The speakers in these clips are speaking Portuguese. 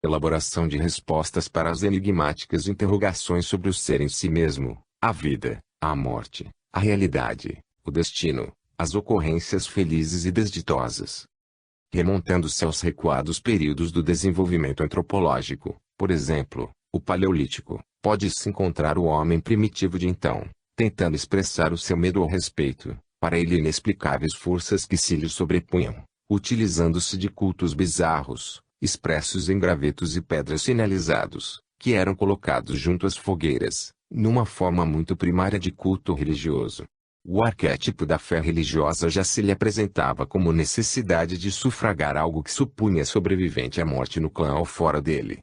Elaboração de respostas para as enigmáticas interrogações sobre o ser em si mesmo, a vida, a morte, a realidade, o destino, as ocorrências felizes e desditosas. Remontando-se aos recuados períodos do desenvolvimento antropológico, por exemplo, o Paleolítico, pode-se encontrar o homem primitivo de então, tentando expressar o seu medo ao respeito, para ele inexplicáveis forças que se lhe sobrepunham, utilizando-se de cultos bizarros, expressos em gravetos e pedras sinalizados, que eram colocados junto às fogueiras, numa forma muito primária de culto religioso. O arquétipo da fé religiosa já se lhe apresentava como necessidade de sufragar algo que supunha sobrevivente à morte no clã ou fora dele.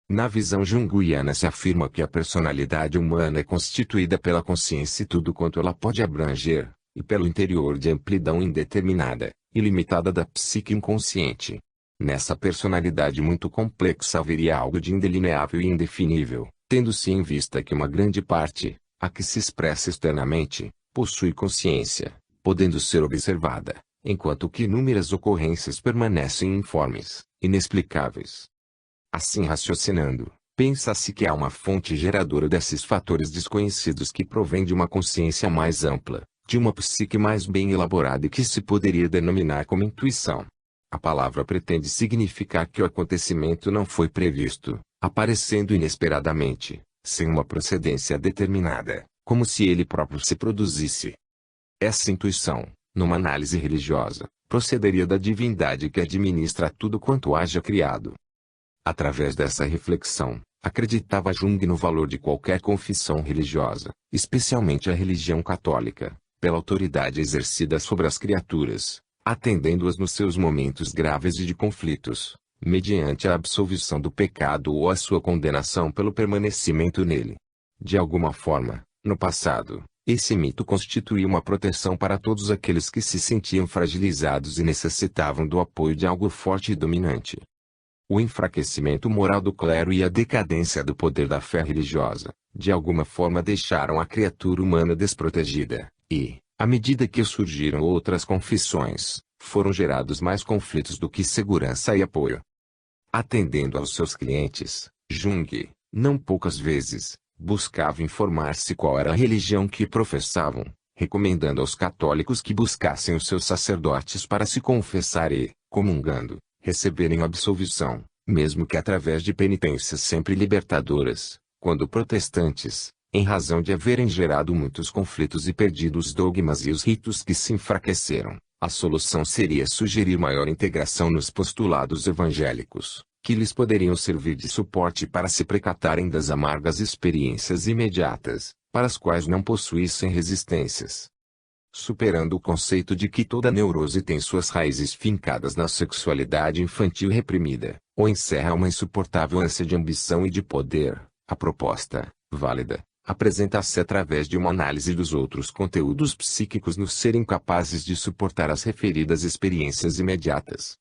Na visão junguiana se afirma que a personalidade humana é constituída pela consciência e tudo quanto ela pode abranger, e pelo interior de amplidão indeterminada, ilimitada da psique inconsciente. Nessa personalidade muito complexa haveria algo de indelineável e indefinível, tendo-se em vista que uma grande parte, a que se expressa externamente, possui consciência, podendo ser observada, enquanto que inúmeras ocorrências permanecem informes, inexplicáveis. Assim raciocinando, pensa-se que há uma fonte geradora desses fatores desconhecidos que provém de uma consciência mais ampla, de uma psique mais bem elaborada e que se poderia denominar como intuição. A palavra pretende significar que o acontecimento não foi previsto, aparecendo inesperadamente, sem uma procedência determinada, como se ele próprio se produzisse. Essa intuição, numa análise religiosa, procederia da divindade que administra tudo quanto haja criado. Através dessa reflexão, acreditava Jung no valor de qualquer confissão religiosa, especialmente a religião católica, pela autoridade exercida sobre as criaturas, atendendo-as nos seus momentos graves e de conflitos, mediante a absolvição do pecado ou a sua condenação pelo permanecimento nele. De alguma forma, no passado, esse mito constituía uma proteção para todos aqueles que se sentiam fragilizados e necessitavam do apoio de algo forte e dominante. O enfraquecimento moral do clero e a decadência do poder da fé religiosa, de alguma forma deixaram a criatura humana desprotegida, e, à medida que surgiram outras confissões, foram gerados mais conflitos do que segurança e apoio. Atendendo aos seus clientes, Jung, não poucas vezes, buscava informar-se qual era a religião que professavam, recomendando aos católicos que buscassem os seus sacerdotes para se confessar e, comungando, receberem absolvição, mesmo que através de penitências sempre libertadoras, quando protestantes, em razão de haverem gerado muitos conflitos e perdido os dogmas e os ritos que se enfraqueceram, a solução seria sugerir maior integração nos postulados evangélicos, que lhes poderiam servir de suporte para se precatarem das amargas experiências imediatas, para as quais não possuíssem resistências. Superando o conceito de que toda neurose tem suas raízes fincadas na sexualidade infantil reprimida, ou encerra uma insuportável ânsia de ambição e de poder, a proposta, válida, apresenta-se através de uma análise dos outros conteúdos psíquicos nos serem capazes de suportar as referidas experiências imediatas.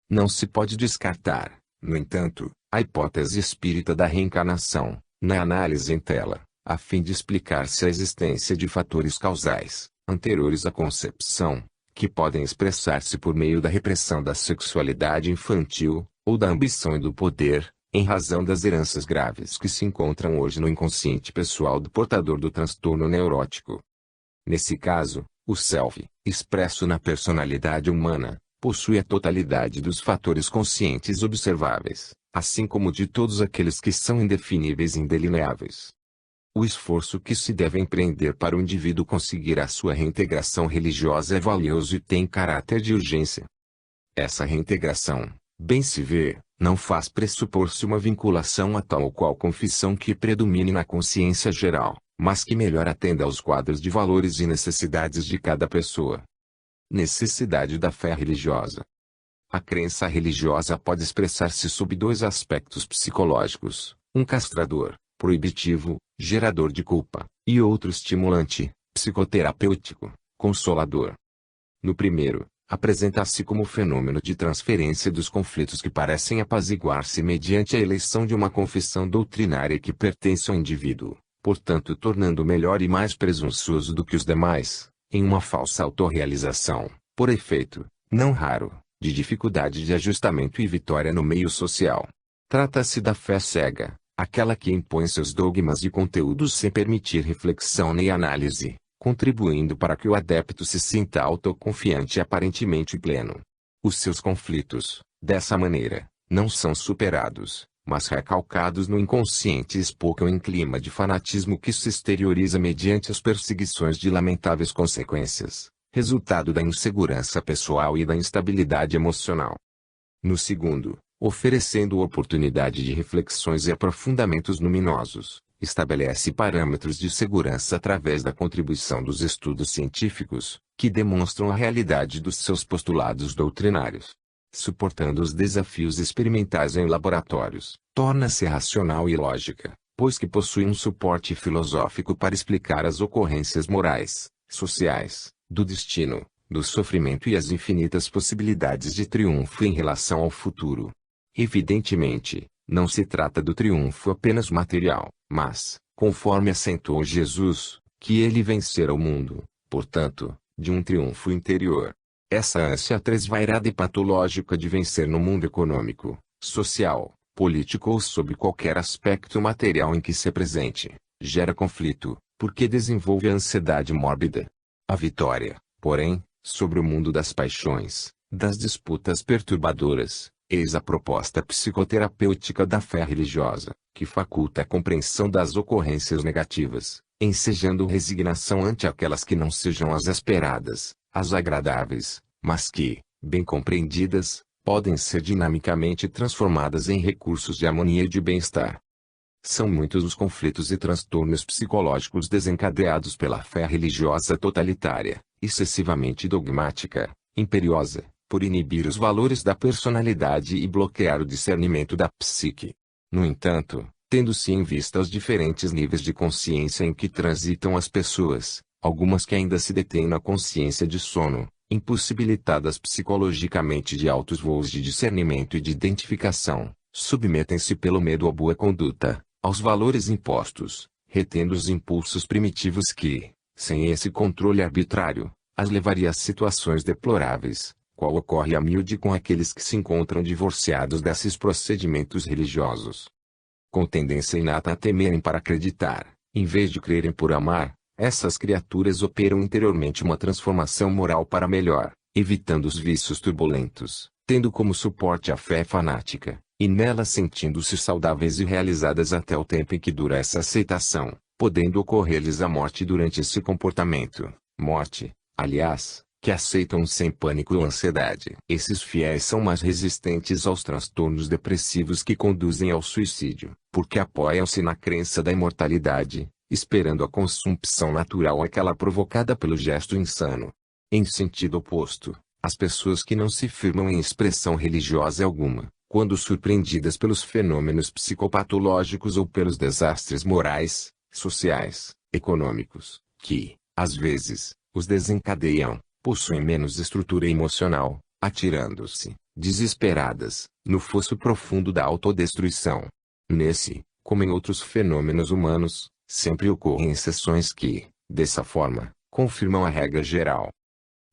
Não se pode descartar, no entanto, a hipótese espírita da reencarnação, na análise em tela, a fim de explicar-se a existência de fatores causais, anteriores à concepção, que podem expressar-se por meio da repressão da sexualidade infantil, ou da ambição e do poder, em razão das heranças graves que se encontram hoje no inconsciente pessoal do portador do transtorno neurótico. Nesse caso, o self, expresso na personalidade humana, possui a totalidade dos fatores conscientes observáveis, assim como de todos aqueles que são indefiníveis e indelineáveis. O esforço que se deve empreender para o indivíduo conseguir a sua reintegração religiosa é valioso e tem caráter de urgência. Essa reintegração, bem se vê, não faz pressupor-se uma vinculação a tal ou qual confissão que predomine na consciência geral, mas que melhor atenda aos quadros de valores e necessidades de cada pessoa. Necessidade da fé religiosa. A crença religiosa pode expressar-se sob dois aspectos psicológicos, um castrador, proibitivo, gerador de culpa, e outro estimulante, psicoterapêutico, consolador. No primeiro, apresenta-se como fenômeno de transferência dos conflitos que parecem apaziguar-se mediante a eleição de uma confissão doutrinária que pertence ao indivíduo, portanto tornando melhor e mais presunçoso do que os demais, em uma falsa autorrealização, por efeito, não raro, de dificuldade de ajustamento e vitória no meio social. Trata-se da fé cega, aquela que impõe seus dogmas e conteúdos sem permitir reflexão nem análise, contribuindo para que o adepto se sinta autoconfiante e aparentemente pleno. Os seus conflitos, dessa maneira, não são superados, mas recalcados no inconsciente e espocam em clima de fanatismo que se exterioriza mediante as perseguições de lamentáveis consequências, resultado da insegurança pessoal e da instabilidade emocional. No segundo, oferecendo oportunidade de reflexões e aprofundamentos luminosos, estabelece parâmetros de segurança através da contribuição dos estudos científicos, que demonstram a realidade dos seus postulados doutrinários. Suportando os desafios experimentais em laboratórios, torna-se racional e lógica, pois que possui um suporte filosófico para explicar as ocorrências morais, sociais, do destino, do sofrimento e as infinitas possibilidades de triunfo em relação ao futuro. Evidentemente, não se trata do triunfo apenas material, mas, conforme acentuou Jesus, que ele vencera o mundo, portanto, de um triunfo interior. Essa ânsia tresvairada e patológica de vencer no mundo econômico, social, político ou sob qualquer aspecto material em que se apresente, gera conflito, porque desenvolve a ansiedade mórbida. A vitória, porém, sobre o mundo das paixões, das disputas perturbadoras, eis a proposta psicoterapêutica da fé religiosa, que faculta a compreensão das ocorrências negativas, ensejando resignação ante aquelas que não sejam as esperadas, as agradáveis, mas que, bem compreendidas, podem ser dinamicamente transformadas em recursos de harmonia e de bem-estar. São muitos os conflitos e transtornos psicológicos desencadeados pela fé religiosa totalitária, excessivamente dogmática, imperiosa, por inibir os valores da personalidade e bloquear o discernimento da psique. No entanto, tendo-se em vista os diferentes níveis de consciência em que transitam as pessoas, algumas que ainda se detêm na consciência de sono, impossibilitadas psicologicamente de altos voos de discernimento e de identificação, submetem-se pelo medo à boa conduta, aos valores impostos, retendo os impulsos primitivos que, sem esse controle arbitrário, as levaria a situações deploráveis, qual ocorre a miúde com aqueles que se encontram divorciados desses procedimentos religiosos. Com tendência inata a temerem para acreditar, em vez de crerem por amar, essas criaturas operam interiormente uma transformação moral para melhor, evitando os vícios turbulentos, tendo como suporte a fé fanática, e nela sentindo-se saudáveis e realizadas até o tempo em que dura essa aceitação, podendo ocorrer-lhes a morte durante esse comportamento. Morte, aliás, que aceitam sem pânico ou ansiedade. Esses fiéis são mais resistentes aos transtornos depressivos que conduzem ao suicídio, porque apoiam-se na crença da imortalidade, esperando a consumpção natural aquela provocada pelo gesto insano. Em sentido oposto, as pessoas que não se firmam em expressão religiosa alguma, quando surpreendidas pelos fenômenos psicopatológicos ou pelos desastres morais, sociais, econômicos, que, às vezes, os desencadeiam, possuem menos estrutura emocional, atirando-se, desesperadas, no fosso profundo da autodestruição. Nesse, como em outros fenômenos humanos, sempre ocorrem exceções que, dessa forma, confirmam a regra geral.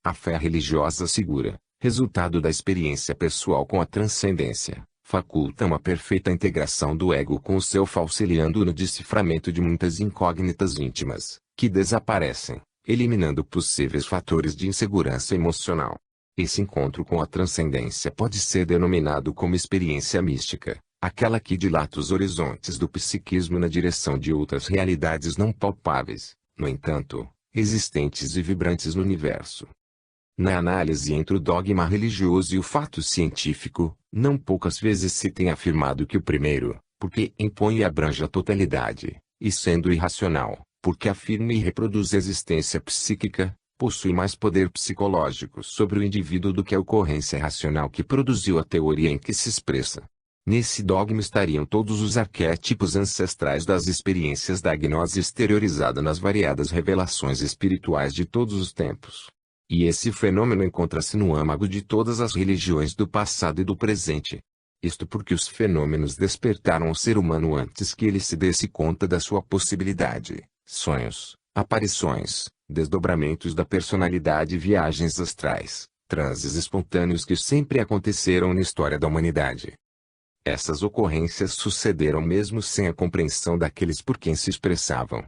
A fé religiosa segura, resultado da experiência pessoal com a transcendência, faculta uma perfeita integração do ego com o self, auxiliando no deciframento de muitas incógnitas íntimas, que desaparecem, eliminando possíveis fatores de insegurança emocional. Esse encontro com a transcendência pode ser denominado como experiência mística, aquela que dilata os horizontes do psiquismo na direção de outras realidades não palpáveis, no entanto, existentes e vibrantes no universo. Na análise entre o dogma religioso e o fato científico, não poucas vezes se tem afirmado que o primeiro, porque impõe e abrange a totalidade, e sendo irracional, porque afirma e reproduz a existência psíquica, possui mais poder psicológico sobre o indivíduo do que a ocorrência racional que produziu a teoria em que se expressa. Nesse dogma estariam todos os arquétipos ancestrais das experiências da gnose exteriorizada nas variadas revelações espirituais de todos os tempos. E esse fenômeno encontra-se no âmago de todas as religiões do passado e do presente. Isto porque os fenômenos despertaram o ser humano antes que ele se desse conta da sua possibilidade. Sonhos, aparições, desdobramentos da personalidade e viagens astrais, transes espontâneos que sempre aconteceram na história da humanidade. Essas ocorrências sucederam mesmo sem a compreensão daqueles por quem se expressavam.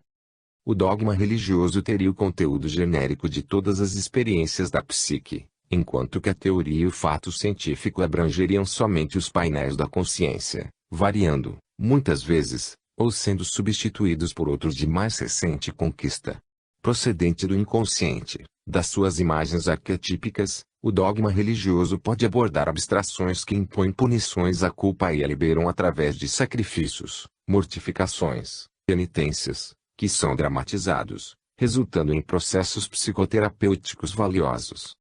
O dogma religioso teria o conteúdo genérico de todas as experiências da psique, enquanto que a teoria e o fato científico abrangeriam somente os painéis da consciência, variando, muitas vezes, ou sendo substituídos por outros de mais recente conquista. Procedente do inconsciente, das suas imagens arquetípicas, o dogma religioso pode abordar abstrações que impõem punições à culpa e a liberam através de sacrifícios, mortificações, penitências, que são dramatizados, resultando em processos psicoterapêuticos valiosos.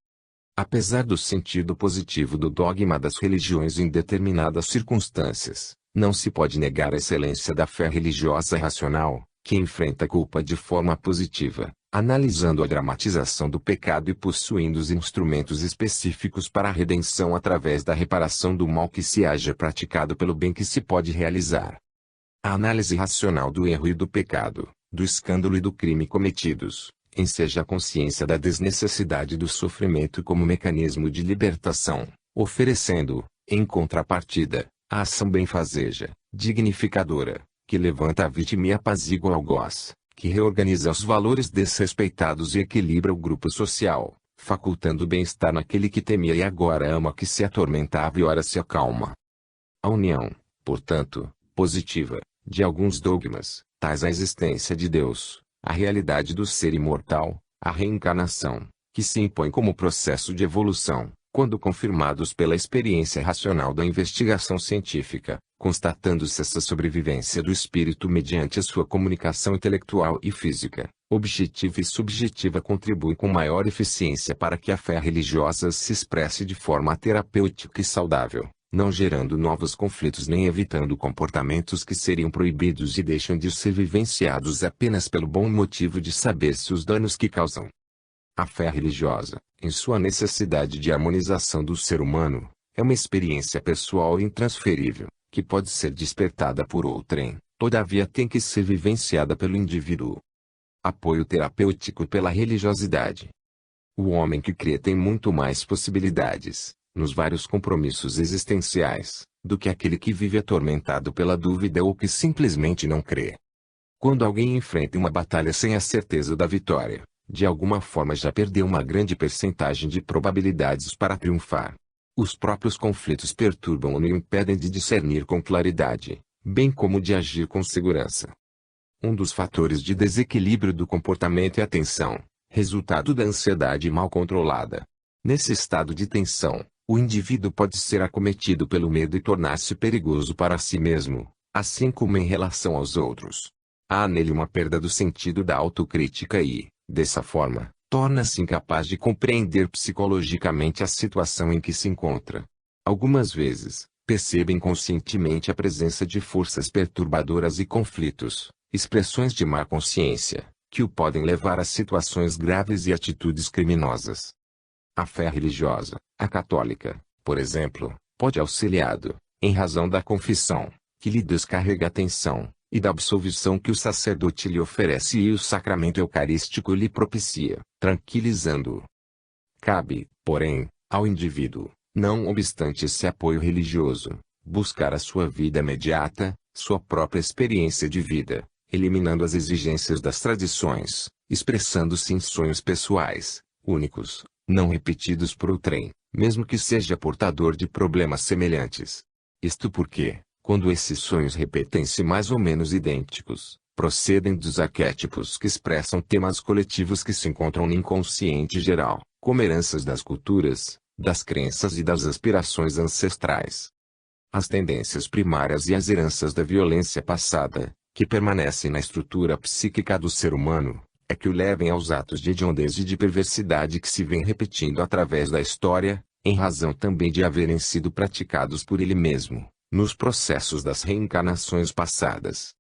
Apesar do sentido positivo do dogma das religiões em determinadas circunstâncias, não se pode negar a excelência da fé religiosa racional, que enfrenta a culpa de forma positiva, analisando a dramatização do pecado e possuindo os instrumentos específicos para a redenção através da reparação do mal que se haja praticado pelo bem que se pode realizar. A análise racional do erro e do pecado, do escândalo e do crime cometidos, enseja a consciência da desnecessidade do sofrimento como mecanismo de libertação, oferecendo, em contrapartida, a ação benfazeja, dignificadora, que levanta a vítima e apazigua o algoz, que reorganiza os valores desrespeitados e equilibra o grupo social, facultando bem-estar naquele que temia e agora ama que se atormentava e ora se acalma. A união, portanto, positiva, de alguns dogmas, tais a existência de Deus, a realidade do ser imortal, a reencarnação, que se impõe como processo de evolução, quando confirmados pela experiência racional da investigação científica, constatando-se essa sobrevivência do espírito mediante a sua comunicação intelectual e física, objetiva e subjetiva, contribui com maior eficiência para que a fé religiosa se expresse de forma terapêutica e saudável, não gerando novos conflitos nem evitando comportamentos que seriam proibidos e deixam de ser vivenciados apenas pelo bom motivo de saber-se os danos que causam. A fé religiosa, em sua necessidade de harmonização do ser humano, é uma experiência pessoal intransferível, que pode ser despertada por outrem, todavia tem que ser vivenciada pelo indivíduo. Apoio terapêutico pela religiosidade. O homem que crê tem muito mais possibilidades, nos vários compromissos existenciais, do que aquele que vive atormentado pela dúvida ou que simplesmente não crê. Quando alguém enfrenta uma batalha sem a certeza da vitória, de alguma forma já perdeu uma grande percentagem de probabilidades para triunfar. Os próprios conflitos perturbam-no e o impedem de discernir com claridade, bem como de agir com segurança. Um dos fatores de desequilíbrio do comportamento é a tensão, resultado da ansiedade mal controlada. Nesse estado de tensão, o indivíduo pode ser acometido pelo medo e tornar-se perigoso para si mesmo, assim como em relação aos outros. Há nele uma perda do sentido da autocrítica e, dessa forma, torna-se incapaz de compreender psicologicamente a situação em que se encontra. Algumas vezes, percebe inconscientemente a presença de forças perturbadoras e conflitos, expressões de má consciência, que o podem levar a situações graves e atitudes criminosas. A fé religiosa, a católica, por exemplo, pode auxiliá-lo, em razão da confissão, que lhe descarrega a tensão, e da absolvição que o sacerdote lhe oferece e o sacramento eucarístico lhe propicia, tranquilizando-o. Cabe, porém, ao indivíduo, não obstante esse apoio religioso, buscar a sua vida imediata, sua própria experiência de vida, eliminando as exigências das tradições, expressando-se em sonhos pessoais, únicos, não repetidos por outrem, mesmo que seja portador de problemas semelhantes. Isto porque, quando esses sonhos repetem-se mais ou menos idênticos, procedem dos arquétipos que expressam temas coletivos que se encontram no inconsciente geral, como heranças das culturas, das crenças e das aspirações ancestrais. As tendências primárias e as heranças da violência passada, que permanecem na estrutura psíquica do ser humano, é que o levem aos atos de hediondez e de perversidade que se vêm repetindo através da história, em razão também de haverem sido praticados por ele mesmo, nos processos das reencarnações passadas.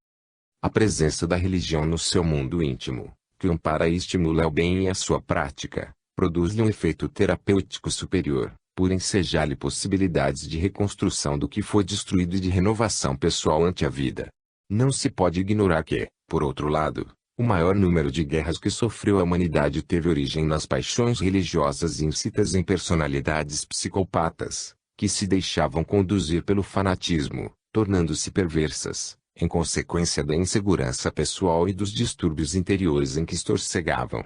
A presença da religião no seu mundo íntimo, que ampara e estimula o bem e a sua prática, produz-lhe um efeito terapêutico superior, por ensejar-lhe possibilidades de reconstrução do que foi destruído e de renovação pessoal ante a vida. Não se pode ignorar que, por outro lado, o maior número de guerras que sofreu a humanidade teve origem nas paixões religiosas íncitas em personalidades psicopatas, que se deixavam conduzir pelo fanatismo, tornando-se perversas, em consequência da insegurança pessoal e dos distúrbios interiores em que estorcegavam.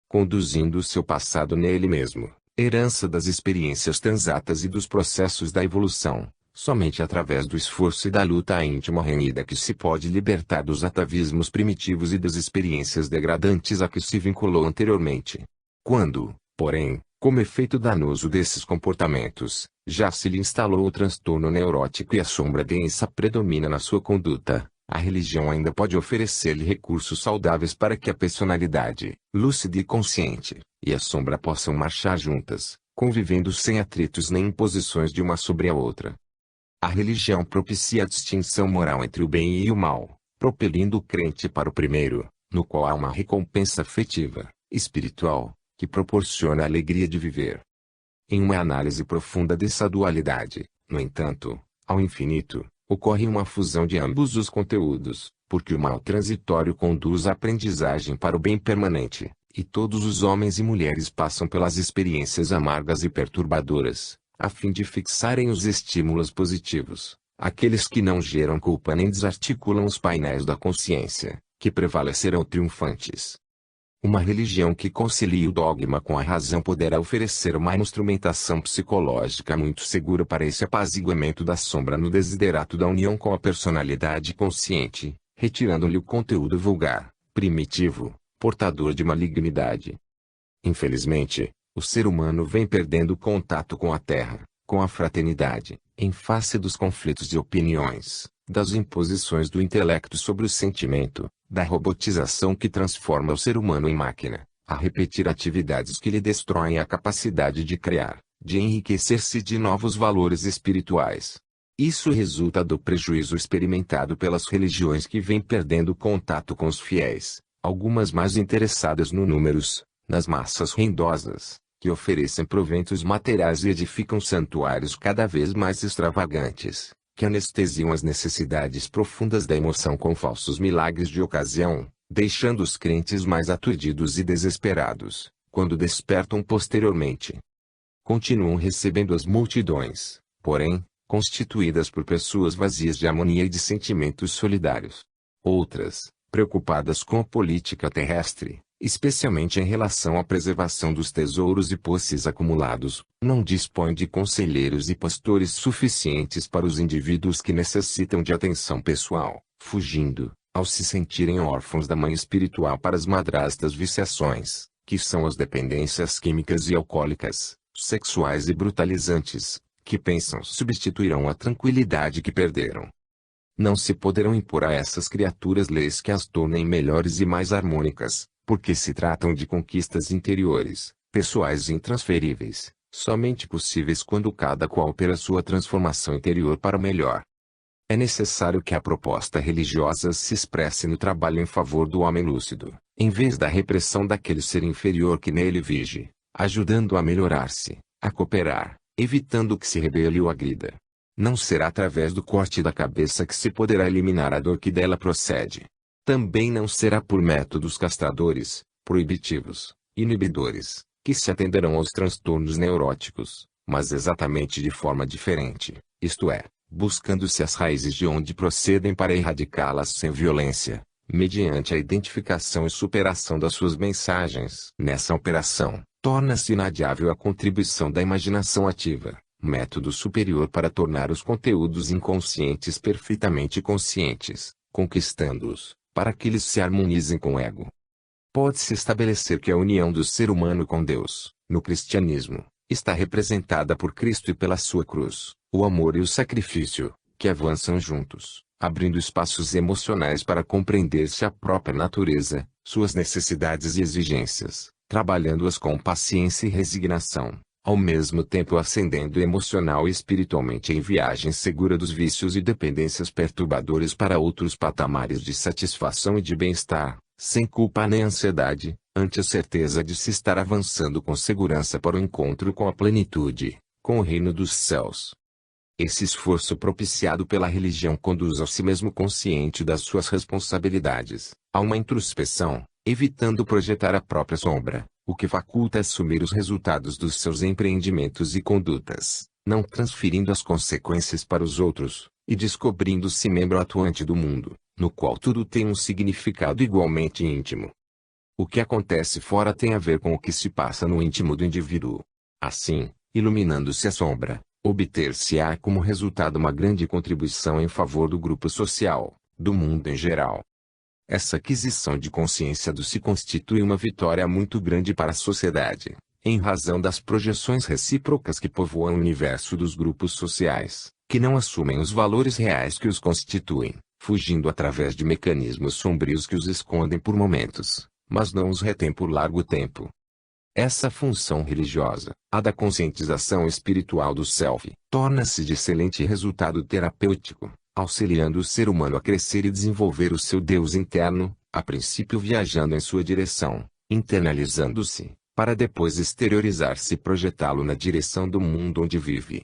Conduzindo o seu passado nele mesmo, herança das experiências transatas e dos processos da evolução, somente através do esforço e da luta íntima renhida que se pode libertar dos atavismos primitivos e das experiências degradantes a que se vinculou anteriormente. Quando, porém, como efeito danoso desses comportamentos, já se lhe instalou o transtorno neurótico e a sombra densa predomina na sua conduta, a religião ainda pode oferecer-lhe recursos saudáveis para que a personalidade, lúcida e consciente, e a sombra possam marchar juntas, convivendo sem atritos nem imposições de uma sobre a outra. A religião propicia a distinção moral entre o bem e o mal, propelindo o crente para o primeiro, no qual há uma recompensa afetiva, espiritual, que proporciona a alegria de viver. Em uma análise profunda dessa dualidade, no entanto, ao infinito, ocorre uma fusão de ambos os conteúdos, porque o mal transitório conduz à aprendizagem para o bem permanente, e todos os homens e mulheres passam pelas experiências amargas e perturbadoras, a fim de fixarem os estímulos positivos, aqueles que não geram culpa nem desarticulam os painéis da consciência, que prevalecerão triunfantes. Uma religião que concilie o dogma com a razão poderá oferecer uma instrumentação psicológica muito segura para esse apaziguamento da sombra no desiderato da união com a personalidade consciente, retirando-lhe o conteúdo vulgar, primitivo, portador de malignidade. Infelizmente, o ser humano vem perdendo contato com a terra, com a fraternidade, em face dos conflitos de opiniões, das imposições do intelecto sobre o sentimento, da robotização que transforma o ser humano em máquina, a repetir atividades que lhe destroem a capacidade de criar, de enriquecer-se de novos valores espirituais. Isso resulta do prejuízo experimentado pelas religiões que vêm perdendo contato com os fiéis, algumas mais interessadas no números, nas massas rendosas, que oferecem proventos materiais e edificam santuários cada vez mais extravagantes, que anestesiam as necessidades profundas da emoção com falsos milagres de ocasião, deixando os crentes mais aturdidos e desesperados, quando despertam posteriormente. Continuam recebendo as multidões, porém, constituídas por pessoas vazias de harmonia e de sentimentos solidários. Outras, preocupadas com a política terrestre, especialmente em relação à preservação dos tesouros e posses acumulados, não dispõem de conselheiros e pastores suficientes para os indivíduos que necessitam de atenção pessoal, fugindo, ao se sentirem órfãos da mãe espiritual, para as madrastas viciações, que são as dependências químicas e alcoólicas, sexuais e brutalizantes, que pensam substituirão a tranquilidade que perderam. Não se poderão impor a essas criaturas leis que as tornem melhores e mais harmônicas, porque se tratam de conquistas interiores, pessoais e intransferíveis, somente possíveis quando cada qual opera sua transformação interior para o melhor. É necessário que a proposta religiosa se expresse no trabalho em favor do homem lúcido, em vez da repressão daquele ser inferior que nele vige, ajudando a melhorar-se, a cooperar, evitando que se rebele ou agrida. Não será através do corte da cabeça que se poderá eliminar a dor que dela procede. Também não será por métodos castradores, proibitivos, inibidores, que se atenderão aos transtornos neuróticos, mas exatamente de forma diferente, isto é, buscando-se as raízes de onde procedem para erradicá-las sem violência, mediante a identificação e superação das suas mensagens. Nessa operação, torna-se inadiável a contribuição da imaginação ativa, método superior para tornar os conteúdos inconscientes perfeitamente conscientes, conquistando-os, para que eles se harmonizem com o ego. Pode-se estabelecer que a união do ser humano com Deus, no cristianismo, está representada por Cristo e pela sua cruz, o amor e o sacrifício, que avançam juntos, abrindo espaços emocionais para compreender-se a própria natureza, suas necessidades e exigências, trabalhando-as com paciência e resignação, ao mesmo tempo ascendendo emocional e espiritualmente em viagem segura dos vícios e dependências perturbadores para outros patamares de satisfação e de bem-estar, sem culpa nem ansiedade, ante a certeza de se estar avançando com segurança para o encontro com a plenitude, com o reino dos céus. Esse esforço propiciado pela religião conduz ao si mesmo consciente das suas responsabilidades, a uma introspecção, evitando projetar a própria sombra, o que faculta assumir os resultados dos seus empreendimentos e condutas, não transferindo as consequências para os outros, e descobrindo-se membro atuante do mundo, no qual tudo tem um significado igualmente íntimo. O que acontece fora tem a ver com o que se passa no íntimo do indivíduo. Assim, iluminando-se a sombra, obter-se-á como resultado uma grande contribuição em favor do grupo social, do mundo em geral. Essa aquisição de consciência do si constitui uma vitória muito grande para a sociedade, em razão das projeções recíprocas que povoam o universo dos grupos sociais, que não assumem os valores reais que os constituem, fugindo através de mecanismos sombrios que os escondem por momentos, mas não os retêm por largo tempo. Essa função religiosa, a da conscientização espiritual do self, torna-se de excelente resultado terapêutico, auxiliando o ser humano a crescer e desenvolver o seu Deus interno, a princípio viajando em sua direção, internalizando-se, para depois exteriorizar-se e projetá-lo na direção do mundo onde vive.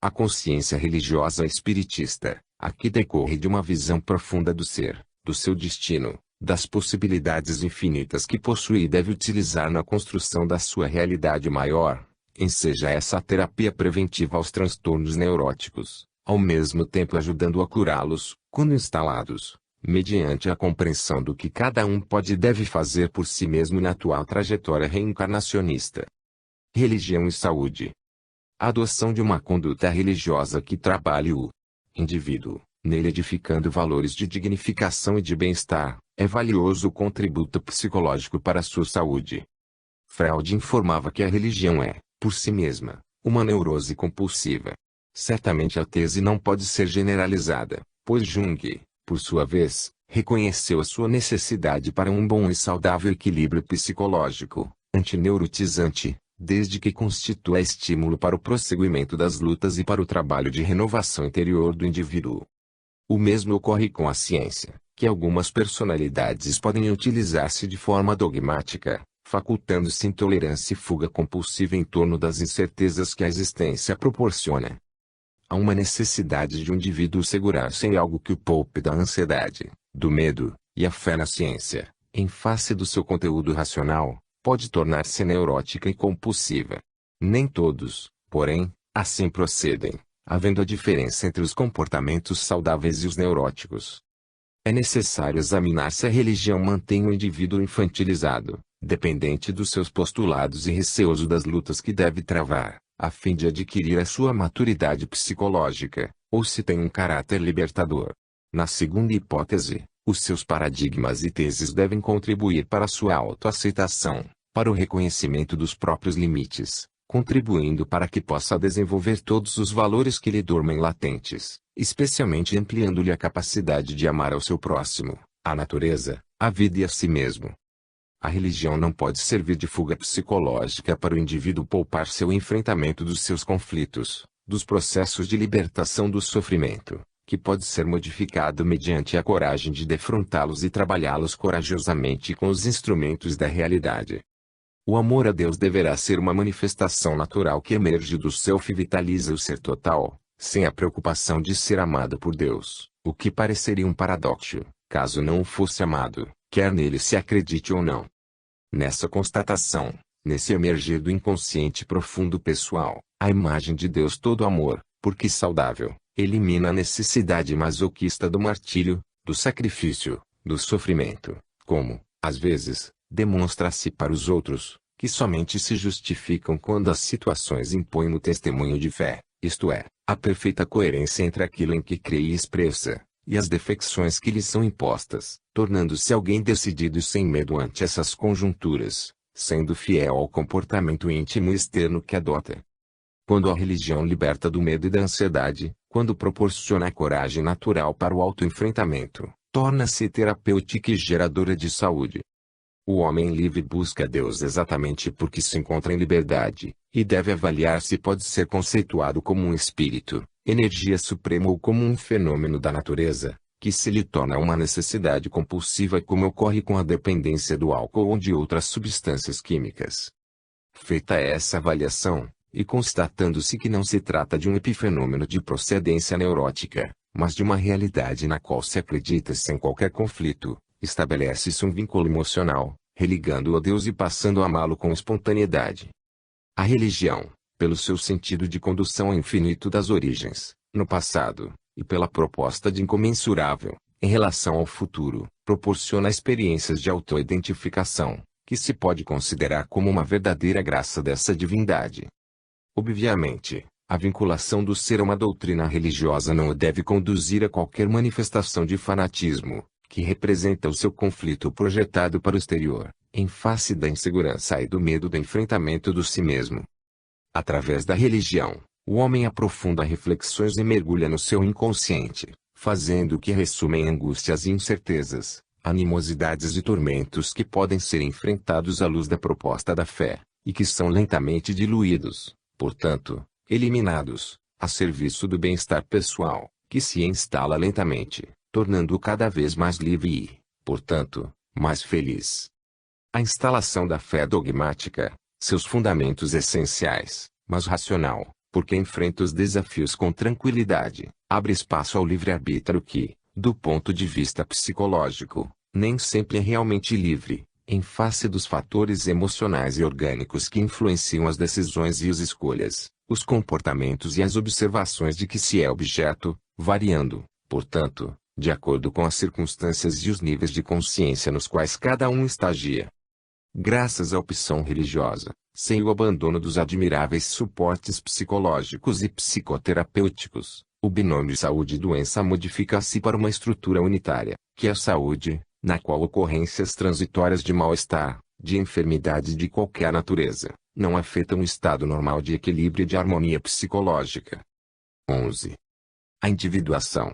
A consciência religiosa espiritista, aqui decorre de uma visão profunda do ser, do seu destino, das possibilidades infinitas que possui e deve utilizar na construção da sua realidade maior, enseja essa a terapia preventiva aos transtornos neuróticos, ao mesmo tempo ajudando a curá-los, quando instalados, mediante a compreensão do que cada um pode e deve fazer por si mesmo na atual trajetória reencarnacionista. Religião e saúde. A adoção de uma conduta religiosa que trabalhe o indivíduo, nele edificando valores de dignificação e de bem-estar, é valioso contributo psicológico para a sua saúde. Freud informava que a religião é, por si mesma, uma neurose compulsiva. Certamente a tese não pode ser generalizada, pois Jung, por sua vez, reconheceu a sua necessidade para um bom e saudável equilíbrio psicológico, antineurotizante, desde que constitua estímulo para o prosseguimento das lutas e para o trabalho de renovação interior do indivíduo. O mesmo ocorre com a ciência, que algumas personalidades podem utilizar-se de forma dogmática, facultando-se intolerância e fuga compulsiva em torno das incertezas que a existência proporciona. Há uma necessidade de um indivíduo segurar-se em algo que o poupe da ansiedade, do medo, e a fé na ciência, em face do seu conteúdo racional, pode tornar-se neurótica e compulsiva. Nem todos, porém, assim procedem, havendo a diferença entre os comportamentos saudáveis e os neuróticos. É necessário examinar se a religião mantém o indivíduo infantilizado, dependente dos seus postulados e receoso das lutas que deve travar, a fim de adquirir a sua maturidade psicológica, ou se tem um caráter libertador. Na segunda hipótese, os seus paradigmas e teses devem contribuir para a sua autoaceitação, para o reconhecimento dos próprios limites, contribuindo para que possa desenvolver todos os valores que lhe dormem latentes, especialmente ampliando-lhe a capacidade de amar ao seu próximo, a natureza, a vida e a si mesmo. A religião não pode servir de fuga psicológica para o indivíduo poupar seu enfrentamento dos seus conflitos, dos processos de libertação do sofrimento, que pode ser modificado mediante a coragem de defrontá-los e trabalhá-los corajosamente com os instrumentos da realidade. O amor a Deus deverá ser uma manifestação natural que emerge do self e vitaliza o ser total, sem a preocupação de ser amado por Deus, o que pareceria um paradoxo, caso não o fosse amado, quer nele se acredite ou não. Nessa constatação, nesse emergir do inconsciente profundo pessoal, a imagem de Deus todo amor, porque saudável, elimina a necessidade masoquista do martírio, do sacrifício, do sofrimento, como, às vezes, demonstra-se para os outros, que somente se justificam quando as situações impõem o testemunho de fé, isto é, a perfeita coerência entre aquilo em que crê e expressa, e as defecções que lhe são impostas, tornando-se alguém decidido e sem medo ante essas conjunturas, sendo fiel ao comportamento íntimo e externo que adota. Quando a religião liberta do medo e da ansiedade, quando proporciona a coragem natural para o autoenfrentamento, torna-se terapêutica e geradora de saúde. O homem livre busca Deus exatamente porque se encontra em liberdade, e deve avaliar se pode ser conceituado como um espírito, energia suprema ou como um fenômeno da natureza, que se lhe torna uma necessidade compulsiva como ocorre com a dependência do álcool ou de outras substâncias químicas. Feita essa avaliação, e constatando-se que não se trata de um epifenômeno de procedência neurótica, mas de uma realidade na qual se acredita sem qualquer conflito, estabelece-se um vínculo emocional, religando-o a Deus e passando a amá-lo com espontaneidade. A religião, pelo seu sentido de condução ao infinito das origens, no passado, e pela proposta de incomensurável, em relação ao futuro, proporciona experiências de autoidentificação, que se pode considerar como uma verdadeira graça dessa divindade. Obviamente, a vinculação do ser a uma doutrina religiosa não o deve conduzir a qualquer manifestação de fanatismo, que representa o seu conflito projetado para o exterior, em face da insegurança e do medo do enfrentamento do si mesmo. Através da religião, o homem aprofunda reflexões e mergulha no seu inconsciente, fazendo que ressumem angústias e incertezas, animosidades e tormentos que podem ser enfrentados à luz da proposta da fé, e que são lentamente diluídos, portanto, eliminados, a serviço do bem-estar pessoal, que se instala lentamente, tornando-o cada vez mais livre e, portanto, mais feliz. A instalação da fé dogmática, seus fundamentos essenciais, mas racional, porque enfrenta os desafios com tranquilidade, abre espaço ao livre-arbítrio que, do ponto de vista psicológico, nem sempre é realmente livre, em face dos fatores emocionais e orgânicos que influenciam as decisões e as escolhas, os comportamentos e as observações de que se é objeto, variando, portanto, de acordo com as circunstâncias e os níveis de consciência nos quais cada um estagia. Graças à opção religiosa, sem o abandono dos admiráveis suportes psicológicos e psicoterapêuticos, o binômio saúde e doença modifica-se para uma estrutura unitária, que é a saúde, na qual ocorrências transitórias de mal-estar, de enfermidade de qualquer natureza, não afetam o estado normal de equilíbrio e de harmonia psicológica. 11. A individuação.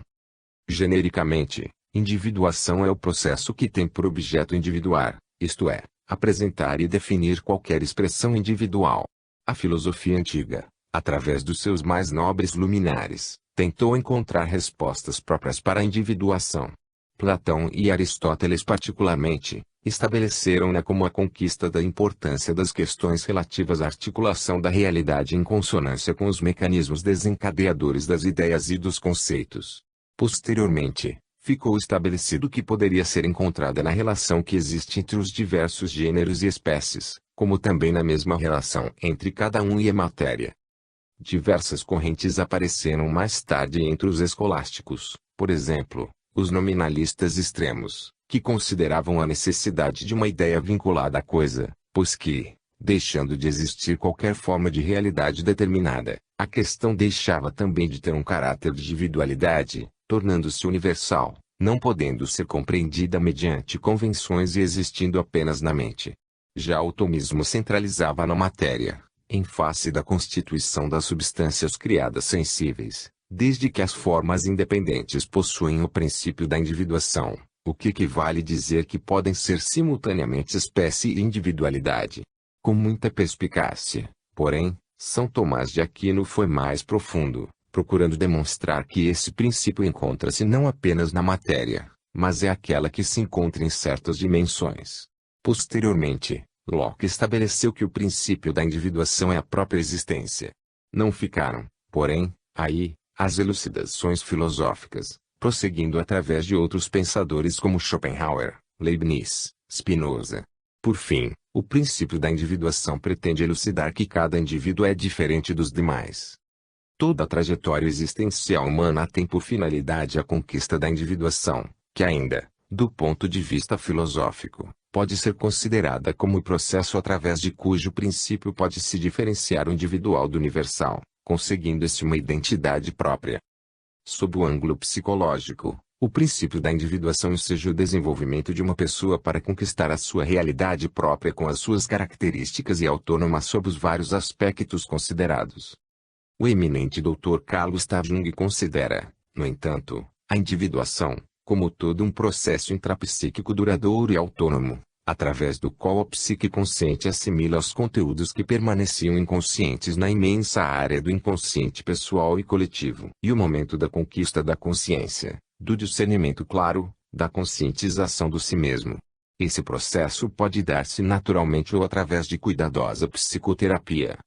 Genericamente, individuação é o processo que tem por objeto individuar, isto é, apresentar e definir qualquer expressão individual. A filosofia antiga, através dos seus mais nobres luminares, tentou encontrar respostas próprias para a individuação. Platão e Aristóteles particularmente, estabeleceram-na como a conquista da importância das questões relativas à articulação da realidade em consonância com os mecanismos desencadeadores das ideias e dos conceitos. Posteriormente, ficou estabelecido que poderia ser encontrada na relação que existe entre os diversos gêneros e espécies, como também na mesma relação entre cada um e a matéria. Diversas correntes apareceram mais tarde entre os escolásticos, por exemplo, os nominalistas extremos, que consideravam a necessidade de uma ideia vinculada à coisa, pois que, deixando de existir qualquer forma de realidade determinada, a questão deixava também de ter um caráter de individualidade, tornando-se universal, não podendo ser compreendida mediante convenções e existindo apenas na mente. Já o tomismo centralizava na matéria, em face da constituição das substâncias criadas sensíveis, desde que as formas independentes possuem o princípio da individuação, o que equivale dizer que podem ser simultaneamente espécie e individualidade. Com muita perspicácia, porém, São Tomás de Aquino foi mais profundo, procurando demonstrar que esse princípio encontra-se não apenas na matéria, mas é aquela que se encontra em certas dimensões. Posteriormente, Locke estabeleceu que o princípio da individuação é a própria existência. Não ficaram, porém, aí, as elucidações filosóficas, prosseguindo através de outros pensadores como Schopenhauer, Leibniz, Spinoza. Por fim, o princípio da individuação pretende elucidar que cada indivíduo é diferente dos demais. Toda a trajetória existencial humana tem por finalidade a conquista da individuação, que ainda, do ponto de vista filosófico, pode ser considerada como o processo através de cujo princípio pode se diferenciar o individual do universal, conseguindo-se uma identidade própria. Sob o ângulo psicológico, o princípio da individuação enseja o desenvolvimento de uma pessoa para conquistar a sua realidade própria com as suas características e autônoma sob os vários aspectos considerados. O eminente Dr. Carl Gustav Jung considera, no entanto, a individuação, como todo um processo intrapsíquico duradouro e autônomo, através do qual a psique consciente assimila os conteúdos que permaneciam inconscientes na imensa área do inconsciente pessoal e coletivo. E o momento da conquista da consciência, do discernimento claro, da conscientização do si mesmo. Esse processo pode dar-se naturalmente ou através de cuidadosa psicoterapia.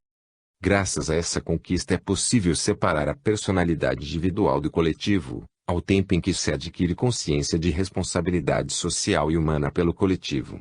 Graças a essa conquista é possível separar a personalidade individual do coletivo, ao tempo em que se adquire consciência de responsabilidade social e humana pelo coletivo.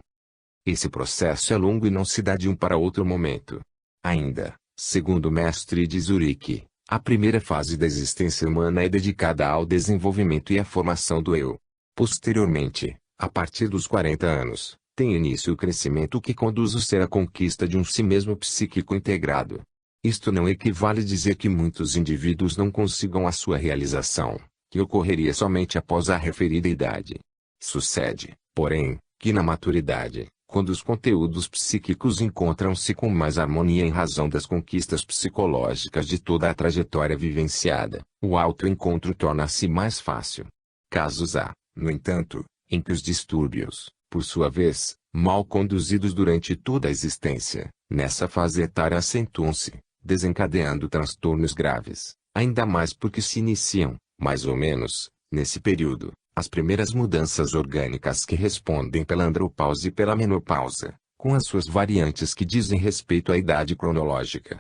Esse processo é longo e não se dá de um para outro momento. Ainda, Segundo o mestre de Zurique, a primeira fase da existência humana é dedicada ao desenvolvimento e à formação do eu. Posteriormente, a partir dos 40 anos, tem início o crescimento que conduz o ser à conquista de um si mesmo psíquico integrado. Isto não equivale a dizer que muitos indivíduos não consigam a sua realização, que ocorreria somente após a referida idade. Sucede, porém, que na maturidade, quando os conteúdos psíquicos encontram-se com mais harmonia em razão das conquistas psicológicas de toda a trajetória vivenciada, o autoencontro torna-se mais fácil. Casos há, no entanto, em que os distúrbios, por sua vez, mal conduzidos durante toda a existência, nessa fase etária acentuam-se, desencadeando transtornos graves, ainda mais porque se iniciam, mais ou menos, nesse período, as primeiras mudanças orgânicas que respondem pela andropausa e pela menopausa, com as suas variantes que dizem respeito à idade cronológica.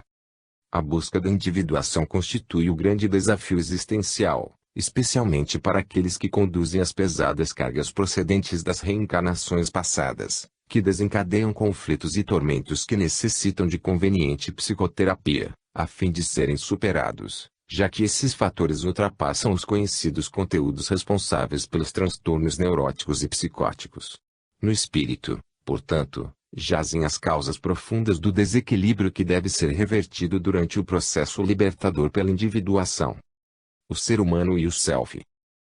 A busca da individuação constitui o grande desafio existencial, especialmente para aqueles que conduzem as pesadas cargas procedentes das reencarnações passadas, que desencadeiam conflitos e tormentos que necessitam de conveniente psicoterapia, a fim de serem superados, já que esses fatores ultrapassam os conhecidos conteúdos responsáveis pelos transtornos neuróticos e psicóticos. No espírito, portanto, jazem as causas profundas do desequilíbrio que deve ser revertido durante o processo libertador pela individuação. O ser humano e o self.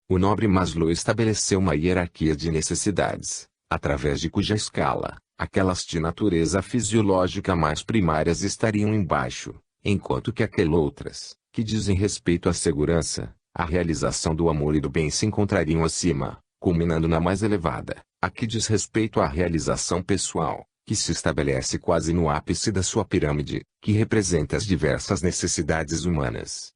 O nobre Maslow estabeleceu uma hierarquia de necessidades, através de cuja escala, aquelas de natureza fisiológica mais primárias estariam embaixo, enquanto que aquelas outras, que dizem respeito à segurança, à realização do amor e do bem se encontrariam acima, culminando na mais elevada, a que diz respeito à realização pessoal, que se estabelece quase no ápice da sua pirâmide, que representa as diversas necessidades humanas.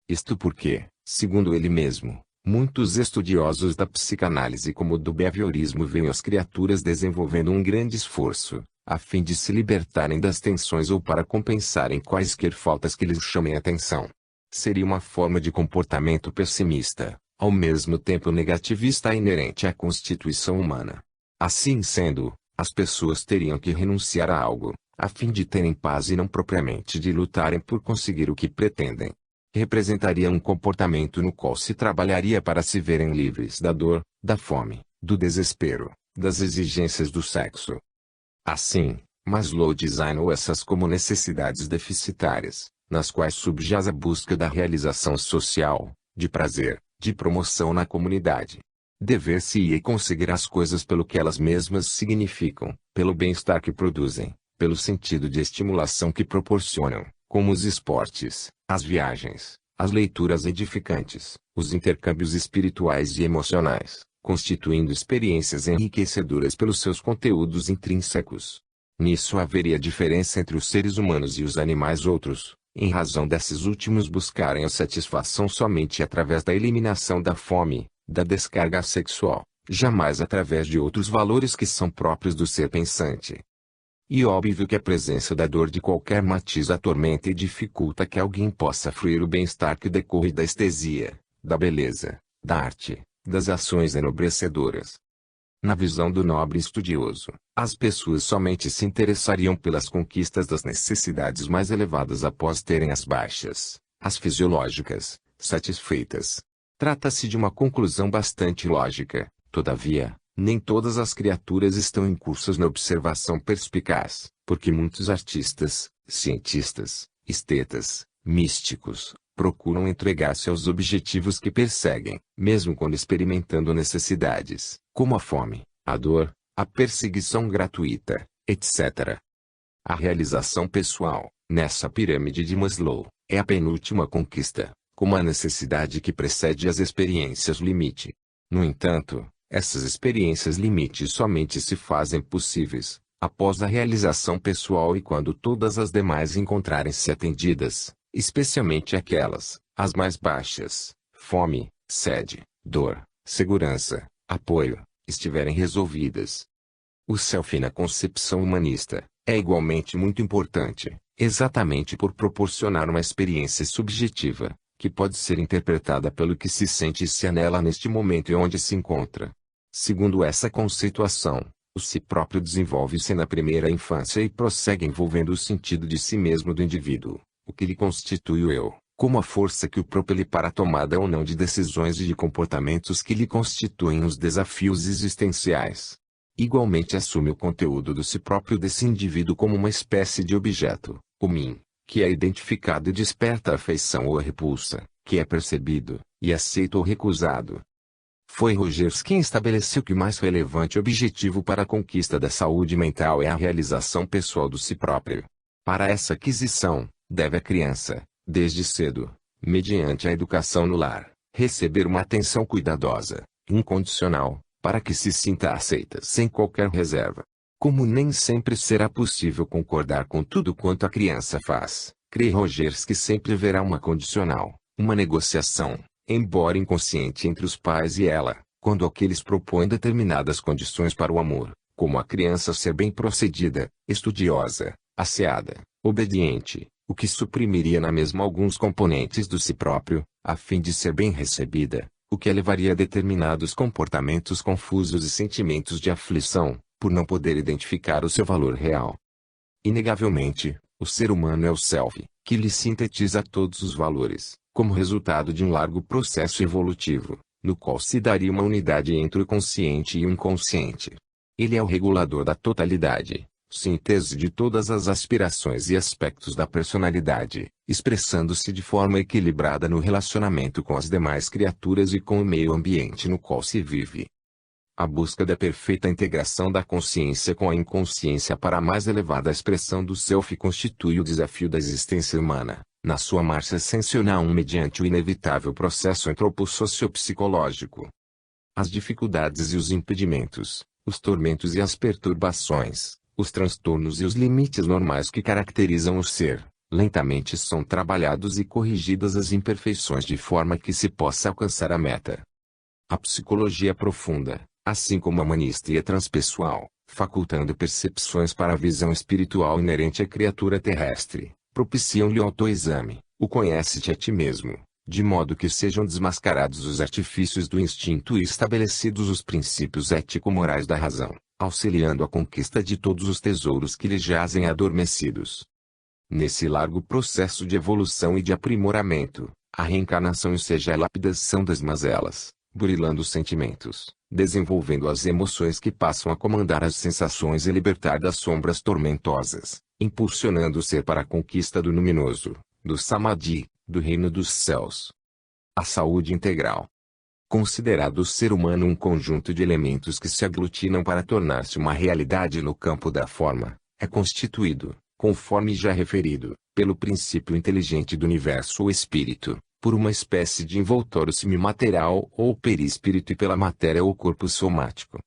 Isto porque, segundo ele mesmo, muitos estudiosos da psicanálise como do behaviorismo veem as criaturas desenvolvendo um grande esforço, a fim de se libertarem das tensões ou para compensarem quaisquer faltas que lhes chamem a atenção. Seria uma forma de comportamento pessimista, ao mesmo tempo negativista inerente à constituição humana. Assim sendo, as pessoas teriam que renunciar a algo, a fim de terem paz e não propriamente de lutarem por conseguir o que pretendem. Representaria um comportamento no qual se trabalharia para se verem livres da dor, da fome, do desespero, das exigências do sexo. Assim, Maslow designou essas como necessidades deficitárias, nas quais subjaz a busca da realização social, de prazer, de promoção na comunidade. Dever-se-ia conseguir as coisas pelo que elas mesmas significam, pelo bem-estar que produzem, pelo sentido de estimulação que proporcionam, como os esportes, as viagens, as leituras edificantes, os intercâmbios espirituais e emocionais, constituindo experiências enriquecedoras pelos seus conteúdos intrínsecos. Nisso haveria diferença entre os seres humanos e os animais outros, em razão desses últimos buscarem a satisfação somente através da eliminação da fome, da descarga sexual, jamais através de outros valores que são próprios do ser pensante. E óbvio que a presença da dor de qualquer matiz atormenta e dificulta que alguém possa fruir o bem-estar que decorre da estesia, da beleza, da arte, das ações enobrecedoras. Na visão do nobre estudioso, as pessoas somente se interessariam pelas conquistas das necessidades mais elevadas após terem as baixas, as fisiológicas, satisfeitas. Trata-se de uma conclusão bastante lógica, todavia, nem todas as criaturas estão incursos na observação perspicaz, porque muitos artistas, cientistas, estetas, místicos, procuram entregar-se aos objetivos que perseguem, mesmo quando experimentando necessidades, como a fome, a dor, a perseguição gratuita, etc. A realização pessoal, nessa pirâmide de Maslow, é a penúltima conquista, como a necessidade que precede as experiências limite. No entanto, essas experiências limite somente se fazem possíveis, após a realização pessoal e quando todas as demais encontrarem-se atendidas, especialmente aquelas, as mais baixas, fome, sede, dor, segurança, apoio, estiverem resolvidas. O self na concepção humanista, é igualmente muito importante, exatamente por proporcionar uma experiência subjetiva, que pode ser interpretada pelo que se sente e se anela neste momento e onde se encontra. Segundo essa conceituação, O si próprio desenvolve-se na primeira infância e prossegue envolvendo o sentido de si mesmo do indivíduo, o que lhe constitui o eu, como a força que o propele para a tomada ou não de decisões e de comportamentos que lhe constituem os desafios existenciais. Igualmente assume o conteúdo do si próprio desse indivíduo como uma espécie de objeto, o mim, que é identificado e desperta afeição ou repulsa, que é percebido, e aceito ou recusado. Foi Rogers quem estabeleceu que o mais relevante objetivo para a conquista da saúde mental é a realização pessoal do si próprio. Para essa aquisição, deve a criança, desde cedo, mediante a educação no lar, receber uma atenção cuidadosa, incondicional, para que se sinta aceita sem qualquer reserva. Como nem sempre será possível concordar com tudo quanto a criança faz, crê Rogers que sempre haverá uma condicional, uma negociação, embora inconsciente entre os pais e ela, quando aqueles propõem determinadas condições para o amor, como a criança ser bem procedida, estudiosa, asseada, obediente, o que suprimiria na mesma alguns componentes do si próprio, a fim de ser bem recebida, o que a levaria a determinados comportamentos confusos e sentimentos de aflição, por não poder identificar o seu valor real. Inegavelmente, o ser humano é o self, que lhe sintetiza todos os valores, como resultado de um largo processo evolutivo, no qual se daria uma unidade entre o consciente e o inconsciente. Ele é o regulador da totalidade, síntese de todas as aspirações e aspectos da personalidade, expressando-se de forma equilibrada no relacionamento com as demais criaturas e com o meio ambiente no qual se vive. A busca da perfeita integração da consciência com a inconsciência para a mais elevada expressão do self constitui o desafio da existência humana, na sua marcha ascensional mediante o inevitável processo antropossociopsicológico. As dificuldades e os impedimentos, os tormentos e as perturbações, os transtornos e os limites normais que caracterizam o ser, lentamente são trabalhados e corrigidas as imperfeições de forma que se possa alcançar a meta. A psicologia profunda, assim como a humanista transpessoal, facultando percepções para a visão espiritual inerente à criatura terrestre, propiciam-lhe o autoexame, o conhece-te a ti mesmo, de modo que sejam desmascarados os artifícios do instinto e estabelecidos os princípios ético-morais da razão, auxiliando a conquista de todos os tesouros que lhe jazem adormecidos. Nesse largo processo de evolução e de aprimoramento, a reencarnação enseja a lapidação das mazelas, burilando os sentimentos, desenvolvendo as emoções que passam a comandar as sensações e libertar das sombras tormentosas, impulsionando o ser para a conquista do luminoso, do samadhi, do reino dos céus. A saúde integral. Considerado o ser humano um conjunto de elementos que se aglutinam para tornar-se uma realidade no campo da forma, é constituído, conforme já referido, pelo princípio inteligente do universo ou espírito, por uma espécie de envoltório semimaterial ou perispírito e pela matéria ou corpo somático.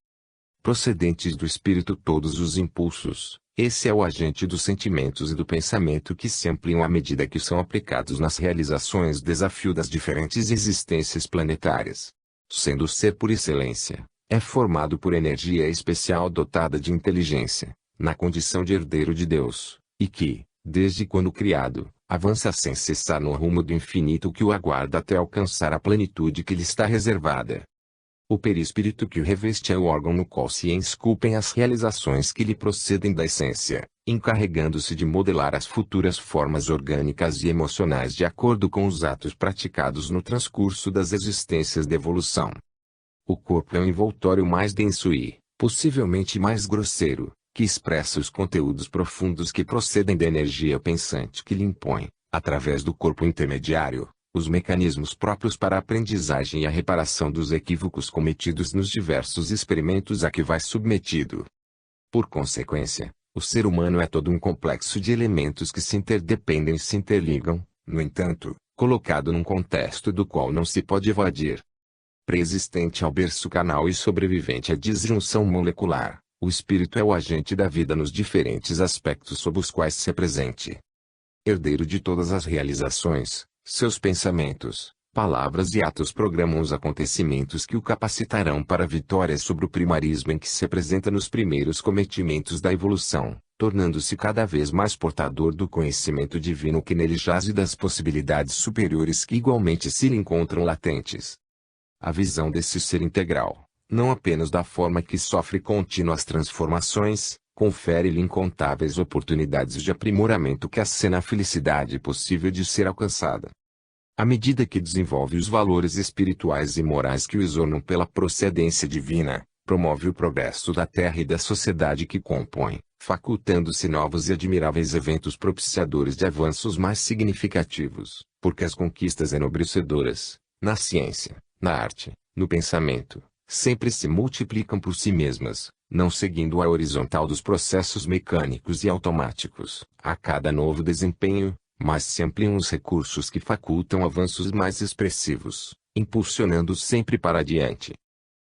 Procedentes do espírito todos os impulsos, esse é o agente dos sentimentos e do pensamento que se ampliam à medida que são aplicados nas realizações desafio das diferentes existências planetárias. Sendo o ser por excelência, é formado por energia especial dotada de inteligência, na condição de herdeiro de Deus, e que, desde quando criado, avança sem cessar no rumo do infinito que o aguarda até alcançar a plenitude que lhe está reservada. O perispírito que o reveste é o órgão no qual se esculpem as realizações que lhe procedem da essência, encarregando-se de modelar as futuras formas orgânicas e emocionais de acordo com os atos praticados no transcurso das existências de evolução. O corpo é um envoltório mais denso e, possivelmente mais grosseiro, que expressa os conteúdos profundos que procedem da energia pensante que lhe impõe, através do corpo intermediário, os mecanismos próprios para a aprendizagem e a reparação dos equívocos cometidos nos diversos experimentos a que vai submetido. Por consequência, o ser humano é todo um complexo de elementos que se interdependem e se interligam, no entanto, colocado num contexto do qual não se pode evadir. Preexistente ao berço carnal e sobrevivente à disjunção molecular, o espírito é o agente da vida nos diferentes aspectos sob os quais se apresente. Herdeiro de todas as realizações, seus pensamentos, palavras e atos programam os acontecimentos que o capacitarão para a vitória sobre o primarismo em que se apresenta nos primeiros cometimentos da evolução, tornando-se cada vez mais portador do conhecimento divino que nele jaz e das possibilidades superiores que igualmente se lhe encontram latentes. A visão desse ser integral, não apenas da forma que sofre contínuas transformações, confere-lhe incontáveis oportunidades de aprimoramento que acena a felicidade possível de ser alcançada. À medida que desenvolve os valores espirituais e morais que o exornam pela procedência divina, promove o progresso da terra e da sociedade que compõe, facultando-se novos e admiráveis eventos propiciadores de avanços mais significativos, porque as conquistas enobrecedoras, na ciência, na arte, no pensamento, sempre se multiplicam por si mesmas, não seguindo a horizontal dos processos mecânicos e automáticos. A cada novo desempenho, mas se ampliam os recursos que facultam avanços mais expressivos, impulsionando sempre para adiante.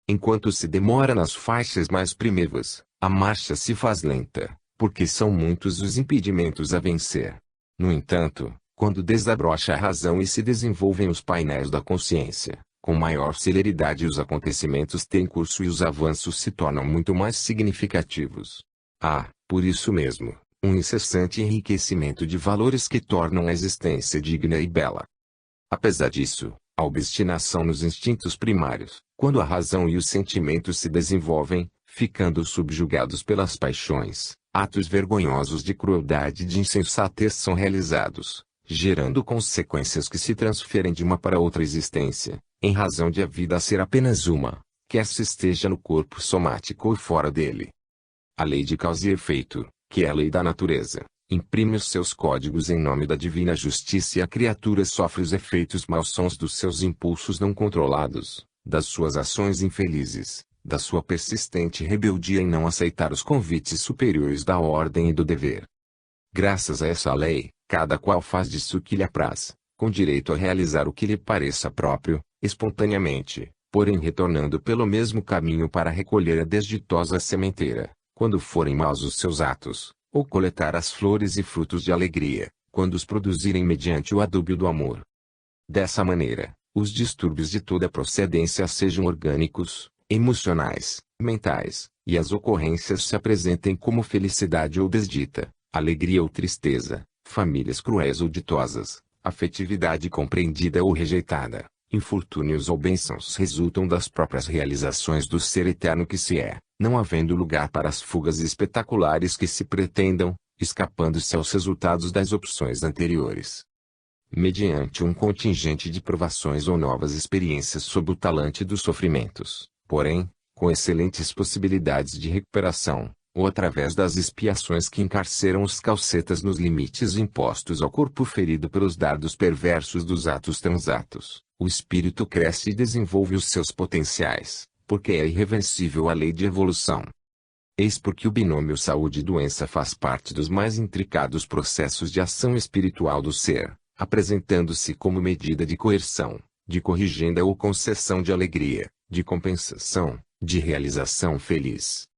Enquanto se demora nas faixas mais primevas, a marcha se faz lenta, porque são muitos os impedimentos a vencer. No entanto, quando desabrocha a razão e se desenvolvem os painéis da consciência, com maior celeridade os acontecimentos têm curso e os avanços se tornam muito mais significativos. Há, por isso mesmo, um incessante enriquecimento de valores que tornam a existência digna e bela. Apesar disso, a obstinação nos instintos primários, quando a razão e os sentimentos se desenvolvem, ficando subjugados pelas paixões, atos vergonhosos de crueldade e de insensatez são realizados, gerando consequências que se transferem de uma para outra existência, em razão de a vida ser apenas uma, quer se esteja no corpo somático ou fora dele. A lei de causa e efeito, que é a lei da natureza, imprime os seus códigos em nome da divina justiça e a criatura sofre os efeitos malsons dos seus impulsos não controlados, das suas ações infelizes, da sua persistente rebeldia em não aceitar os convites superiores da ordem e do dever. Graças a essa lei, cada qual faz disso o que lhe apraz, com direito a realizar o que lhe pareça próprio, espontaneamente, porém retornando pelo mesmo caminho para recolher a desditosa sementeira, quando forem maus os seus atos, ou coletar as flores e frutos de alegria, quando os produzirem mediante o adúbio do amor. Dessa maneira, os distúrbios de toda procedência sejam orgânicos, emocionais, mentais, e as ocorrências se apresentem como felicidade ou desdita, alegria ou tristeza, famílias cruéis ou ditosas, afetividade compreendida ou rejeitada, infortúnios ou bênçãos resultam das próprias realizações do ser eterno que se é, não havendo lugar para as fugas espetaculares que se pretendam, escapando-se aos resultados das opções anteriores. Mediante um contingente de provações ou novas experiências sob o talante dos sofrimentos, porém, com excelentes possibilidades de recuperação, ou através das expiações que encarceram os calcetas nos limites impostos ao corpo ferido pelos dardos perversos dos atos transatos, o espírito cresce e desenvolve os seus potenciais, porque é irreversível a lei de evolução. Eis porque o binômio saúde e doença faz parte dos mais intricados processos de ação espiritual do ser, apresentando-se como medida de coerção, de corrigenda ou concessão de alegria, de compensação, de realização feliz.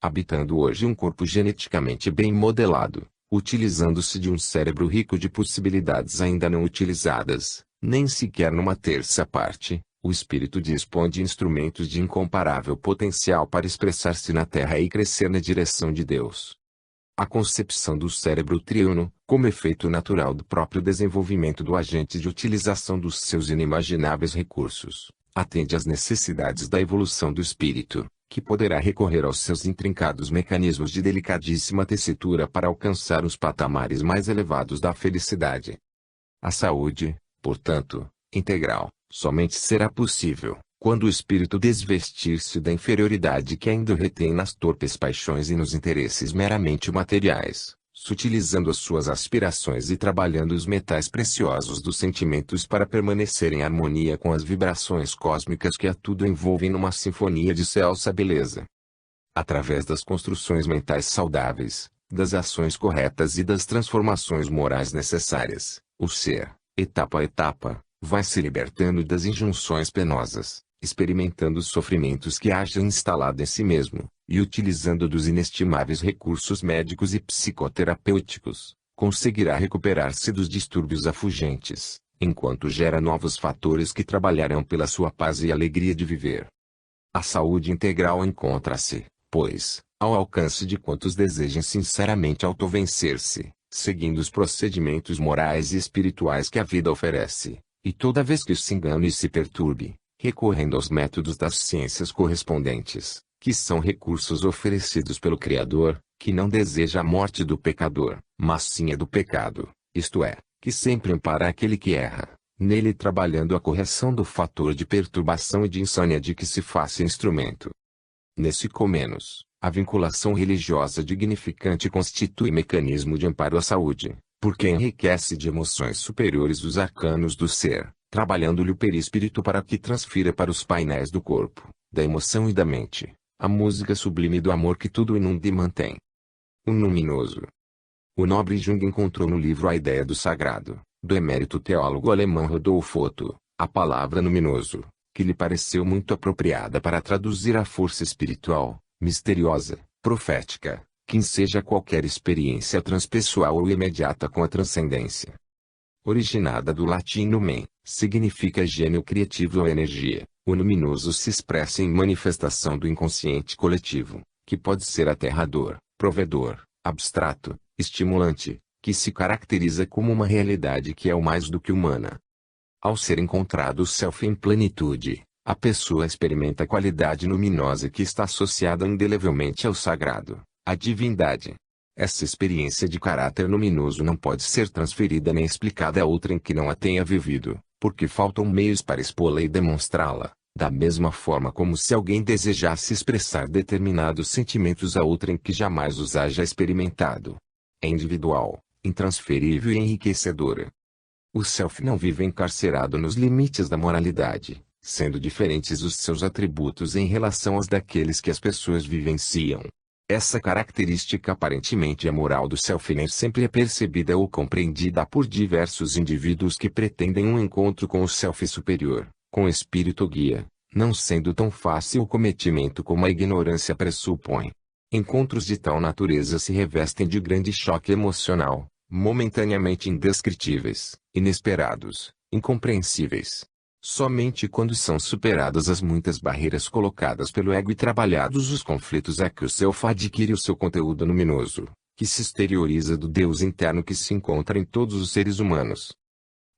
Habitando hoje um corpo geneticamente bem modelado, utilizando-se de um cérebro rico de possibilidades ainda não utilizadas, nem sequer numa terça parte, o espírito dispõe de instrumentos de incomparável potencial para expressar-se na Terra e crescer na direção de Deus. A concepção do cérebro triuno, como efeito natural do próprio desenvolvimento do agente de utilização dos seus inimagináveis recursos, atende às necessidades da evolução do espírito, que poderá recorrer aos seus intrincados mecanismos de delicadíssima tessitura para alcançar os patamares mais elevados da felicidade. A saúde, portanto, integral, somente será possível, quando o espírito desvestir-se da inferioridade que ainda retém nas torpes paixões e nos interesses meramente materiais, sutilizando as suas aspirações e trabalhando os metais preciosos dos sentimentos para permanecer em harmonia com as vibrações cósmicas que a tudo envolvem numa sinfonia de excelsa beleza. Através das construções mentais saudáveis, das ações corretas e das transformações morais necessárias, o ser, etapa a etapa, vai se libertando das injunções penosas, experimentando os sofrimentos que haja instalado em si mesmo, e utilizando dos inestimáveis recursos médicos e psicoterapêuticos, conseguirá recuperar-se dos distúrbios afugentes, enquanto gera novos fatores que trabalharão pela sua paz e alegria de viver. A saúde integral encontra-se, pois, ao alcance de quantos desejem sinceramente autovencer-se, seguindo os procedimentos morais e espirituais que a vida oferece. E toda vez que se engane e se perturbe, recorrendo aos métodos das ciências correspondentes, que são recursos oferecidos pelo Criador, que não deseja a morte do pecador, mas sim a do pecado, isto é, que sempre ampara aquele que erra, nele trabalhando a correção do fator de perturbação e de insônia de que se faça instrumento. Nesse comenos, a vinculação religiosa dignificante constitui mecanismo de amparo à saúde, porque enriquece de emoções superiores os arcanos do ser, trabalhando-lhe o perispírito para que transfira para os painéis do corpo, da emoção e da mente, a música sublime do amor que tudo inunda e mantém. O luminoso. O nobre Jung encontrou no livro A Ideia do Sagrado, do emérito teólogo alemão Rodolfo Otto, a palavra luminoso, que lhe pareceu muito apropriada para traduzir a força espiritual, misteriosa, profética, que enseja qualquer experiência transpessoal ou imediata com a transcendência. Originada do latim numen, significa gênio criativo ou energia, o luminoso se expressa em manifestação do inconsciente coletivo, que pode ser aterrador, provedor, abstrato, estimulante, que se caracteriza como uma realidade que é o mais do que humana. Ao ser encontrado o self em plenitude, a pessoa experimenta a qualidade luminosa que está associada indelevelmente ao sagrado, à divindade. Essa experiência de caráter luminoso não pode ser transferida nem explicada a outrem que não a tenha vivido, porque faltam meios para expô-la e demonstrá-la, da mesma forma como se alguém desejasse expressar determinados sentimentos a outrem que jamais os haja experimentado. É individual, intransferível e enriquecedora. O self não vive encarcerado nos limites da moralidade, sendo diferentes os seus atributos em relação aos daqueles que as pessoas vivenciam. Essa característica aparentemente amoral do self nem sempre é percebida ou compreendida por diversos indivíduos que pretendem um encontro com o self superior, com o espírito guia, não sendo tão fácil o cometimento como a ignorância pressupõe. Encontros de tal natureza se revestem de grande choque emocional, momentaneamente indescritíveis, inesperados, incompreensíveis. Somente quando são superadas as muitas barreiras colocadas pelo ego e trabalhados os conflitos é que o self adquire o seu conteúdo luminoso, que se exterioriza do Deus interno que se encontra em todos os seres humanos.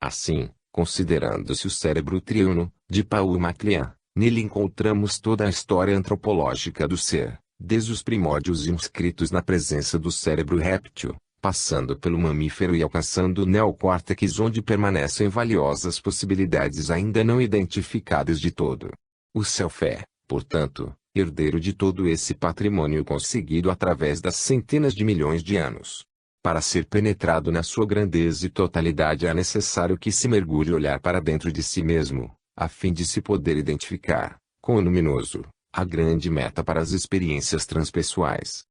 Assim, considerando-se o cérebro triuno, de Paul MacLean, nele encontramos toda a história antropológica do ser, desde os primórdios inscritos na presença do cérebro réptil, passando pelo mamífero e alcançando o neocórtex onde permanecem valiosas possibilidades ainda não identificadas de todo. O self é, portanto, herdeiro de todo esse patrimônio conseguido através das centenas de milhões de anos. Para ser penetrado na sua grandeza e totalidade é necessário que se mergulhe olhar para dentro de si mesmo, a fim de se poder identificar, com o luminoso, a grande meta para as experiências transpessoais.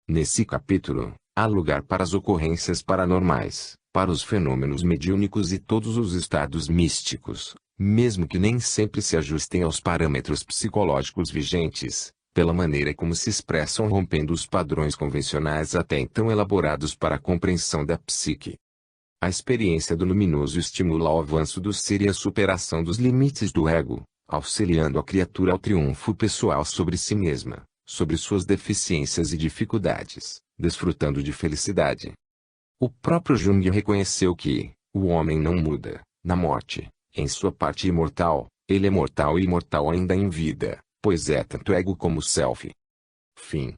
Nesse capítulo, há lugar para as ocorrências paranormais, para os fenômenos mediúnicos e todos os estados místicos, mesmo que nem sempre se ajustem aos parâmetros psicológicos vigentes, pela maneira como se expressam rompendo os padrões convencionais até então elaborados para a compreensão da psique. A experiência do luminoso estimula o avanço do ser e a superação dos limites do ego, auxiliando a criatura ao triunfo pessoal sobre si mesma, sobre suas deficiências e dificuldades, desfrutando de felicidade. O próprio Jung reconheceu que, o homem não muda, na morte, em sua parte imortal, ele é mortal e imortal ainda em vida, pois é tanto ego como self. Fim.